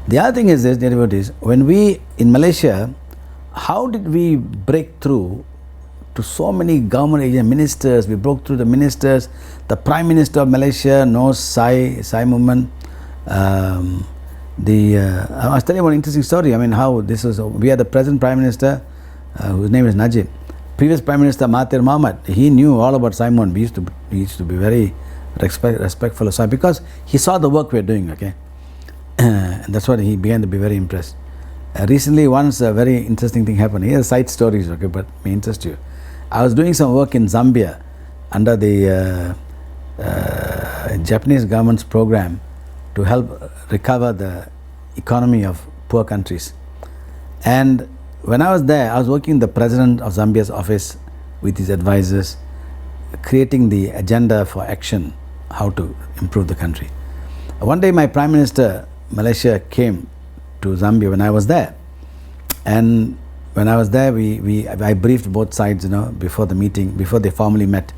The other thing is this, dear devotees, when we in Malaysia, how did we break through to so many government agent ministers? We broke through the ministers. The Prime Minister of Malaysia knows Sai movement. I was telling you one interesting story. I mean, how this is. We had the present Prime Minister, whose name is Najib. Previous Prime Minister Mahathir Mohamad, he knew all about Sai movement. He used to be very respectful of Sai because he saw the work we are doing. Okay, and that's what he began to be very impressed. Recently, once a very interesting thing happened. Here are side stories, okay, but may interest you. I was doing some work in Zambia under the Japanese government's program to help recover the economy of poor countries. And when I was there, I was working in the President of Zambia's office with his advisors, creating the agenda for action, how to improve the country. One day my Prime Minister, Malaysia, came to Zambia when I was there. And when I was there, I briefed both sides, before the meeting, before they formally met,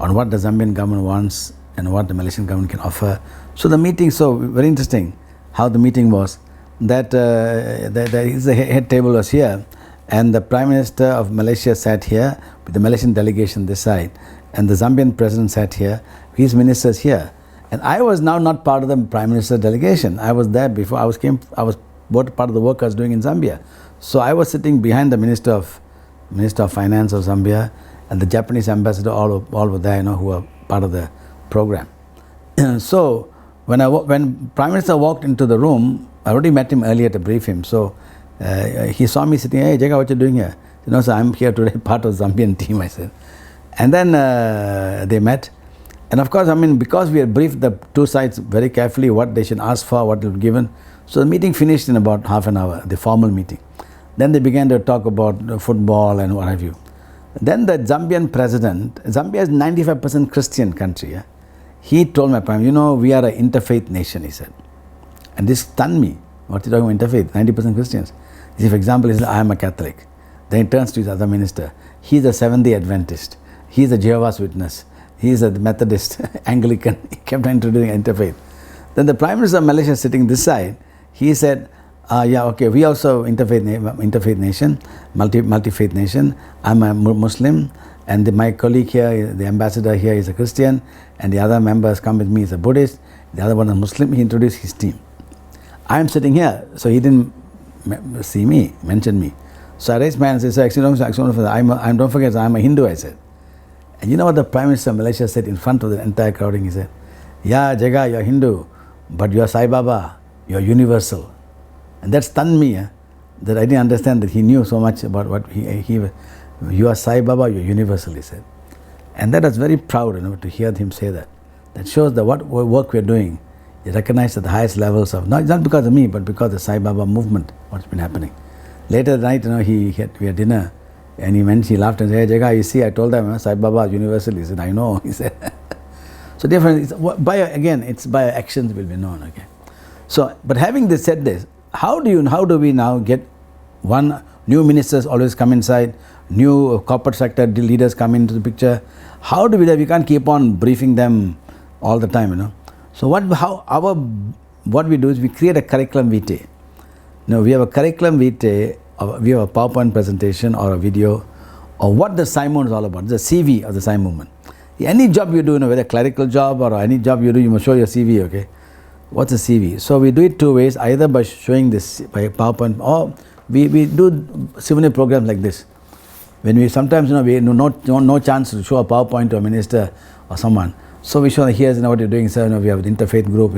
on what the Zambian government wants and what the Malaysian government can offer. So the meeting, very interesting how the meeting was, that the head table was here, and the Prime Minister of Malaysia sat here with the Malaysian delegation this side, and the Zambian president sat here, his ministers here. And I was now not part of the Prime Minister delegation. I was there before. I was part of the work I was doing in Zambia. So I was sitting behind the Minister of Finance of Zambia, and the Japanese ambassador, all were there, who were part of the program. So when Prime Minister walked into the room, I already met him earlier to brief him. So he saw me sitting. Hey, Jaga, what you doing here? So I'm here today, part of the Zambian team, I said. And then they met. And of course, because we had briefed the two sides very carefully what they should ask for, what will be given. So the meeting finished in about half an hour, the formal meeting. Then they began to talk about football and what have you. Then the Zambian president, Zambia is 95% Christian country. Yeah? He told my prime, we are an interfaith nation, he said. And this stunned me. What are you talking about interfaith? 90% Christians. He said, for example, he said, I am a Catholic. Then he turns to his other minister. He's a Seventh-day Adventist. He's a Jehovah's Witness. He's a Methodist, Anglican. He kept introducing interfaith. Then the Prime Minister of Malaysia sitting this side, he said, we also interfaith nation, multi-faith nation. I'm a Muslim, and my colleague here, the ambassador here, is a Christian, and the other members come with me is a Buddhist. The other one is Muslim. He introduced his team. I'm sitting here, so he didn't mention me. So I raised my hand and said, don't forget, I'm a Hindu, I said. And you know what the Prime Minister of Malaysia said in front of the entire crowding? He said, yeah, Jaga, you're Hindu, but you're Sai Baba, you're universal. And that stunned me, that I didn't understand that he knew so much about what you are Sai Baba, you're universal, he said. And that was very proud, to hear him say that. That shows that what work we're doing is recognized at the highest levels of, not because of me, but because of the Sai Baba movement, what's been happening. Later that night, we had dinner, and he laughed and said, hey, Jaga, you see, I told them, Sai Baba is universal. He said, I know, he said. So different, it's by actions will be known, okay. So, but having said this, how do we now get new ministers always come inside, new corporate sector leaders come into the picture? How do we can't keep on briefing them all the time, So what we do is we create a curriculum vitae. We have a curriculum vitae, we have a PowerPoint presentation or a video, or what the Sai movement is all about, the CV of the Sai movement. Any job you do, whether a clerical job or any job you do, you must show your CV, okay? What's a CV? So we do it two ways, either by showing this by PowerPoint, or we do souvenir programs like this. When we sometimes, we have no chance to show a PowerPoint to a minister or someone. So we show, here's what you're doing, sir. We have the Interfaith group,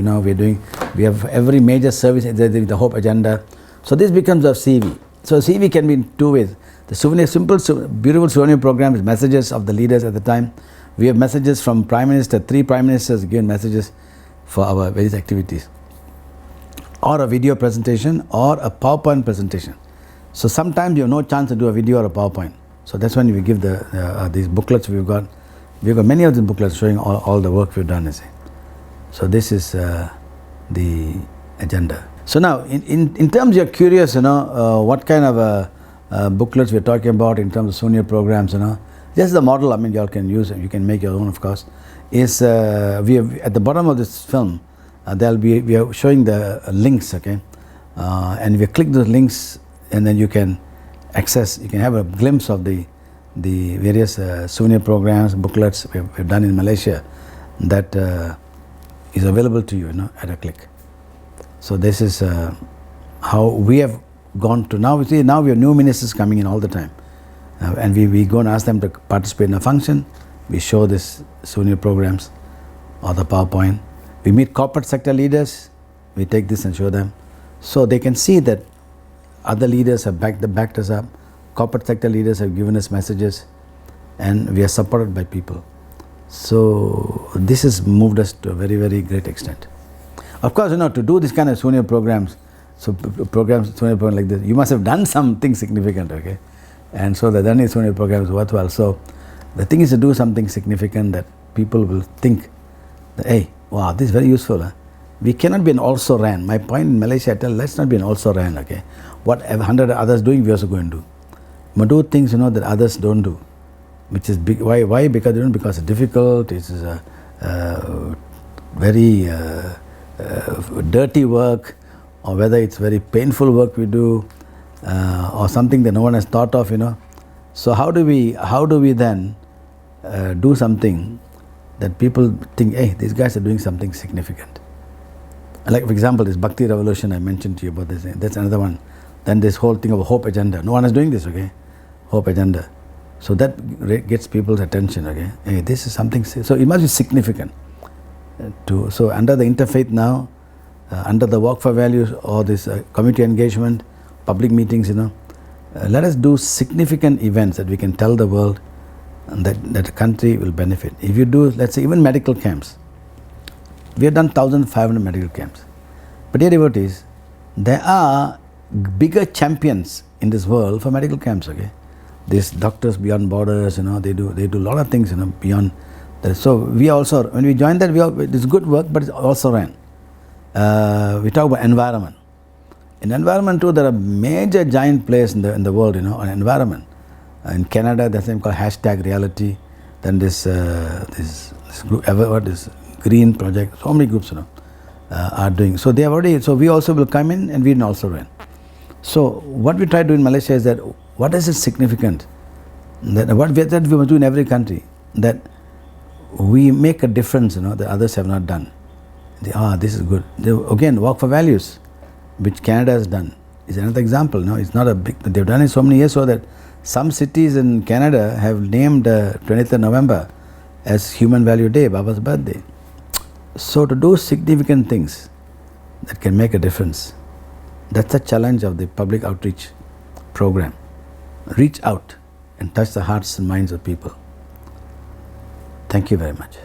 we have every major service, the H.O.P.E agenda. So this becomes a CV. So CV can be in two ways. The souvenir, simple, beautiful souvenir program is messages of the leaders at the time. We have messages from Prime Minister, 3 Prime Ministers given messages for our various activities. Or a video presentation or a PowerPoint presentation. So sometimes you have no chance to do a video or a PowerPoint. So that's when we give these booklets we've got. We've got many of the booklets showing all the work we've done. So this is the agenda. So now, in terms you're curious, what kind of booklets we're talking about in terms of souvenir programs, just the model, you all can use it, you can make your own, of course, is we have, at the bottom of this film, we are showing the links, okay? and if you click those links, and then you can access, you can have a glimpse of the various souvenir programs, booklets we've done in Malaysia that is available to you, at a click. So this is how we have gone to now. Now we have new ministers coming in all the time, and we go and ask them to participate in a function. We show this souvenir programs or the PowerPoint. We meet corporate sector leaders. We take this and show them, so they can see that other leaders have backed us up. Corporate sector leaders have given us messages, and we are supported by people. So this has moved us to a very, very great extent. Of course, to do this kind of souvenir programs, souvenir program like this, you must have done something significant, okay? And so the Dani souvenir program is worthwhile. So the thing is to do something significant that people will think that, hey, wow, this is very useful. Huh? We cannot be an also-ran. My point in Malaysia, I tell, let's not be an also-ran, okay? What 100 others doing, we also go and do. But do things, that others don't do, which is big. Why? Because they don't. Because it's difficult. It's very dirty work, or whether it's very painful work we do, or something that no one has thought of. So how do we then do something that people think, hey, these guys are doing something significant? Like, for example, this Bhakti Revolution I mentioned to you about this. That's another one. Then this whole thing of a H.O.P.E agenda. No one is doing this, okay? H.O.P.E agenda. So that gets people's attention, okay? Hey, this is something. So it must be significant. So under the Interfaith now, under the Work for Values or this community engagement, public meetings, let us do significant events that we can tell the world that the country will benefit. If you do, let's say, even medical camps. We have done 1,500 medical camps. But dear devotees, there are bigger champions in this world for medical camps, okay? These Doctors Beyond Borders, they do a lot of things, beyond that. So we also, when we join that, it's good work, but it's also ran. We talk about environment. In environment too, there are major giant players in the world, on environment. In Canada, there's something called #reality. Then this group, this Green Project, so many groups, are doing. So they have already. So we also will come in, and we will also run. So what we try to do in Malaysia is that what is it significant that we must do in every country, that we make a difference, that others have not done. This is good. Again, Work for Values, which Canada has done, is another example. It's not a big. They've done it so many years, so that some cities in Canada have named 20th of November as Human Value Day, Baba's birthday. So to do significant things that can make a difference, that's the challenge of the public outreach program. Reach out and touch the hearts and minds of people. Thank you very much.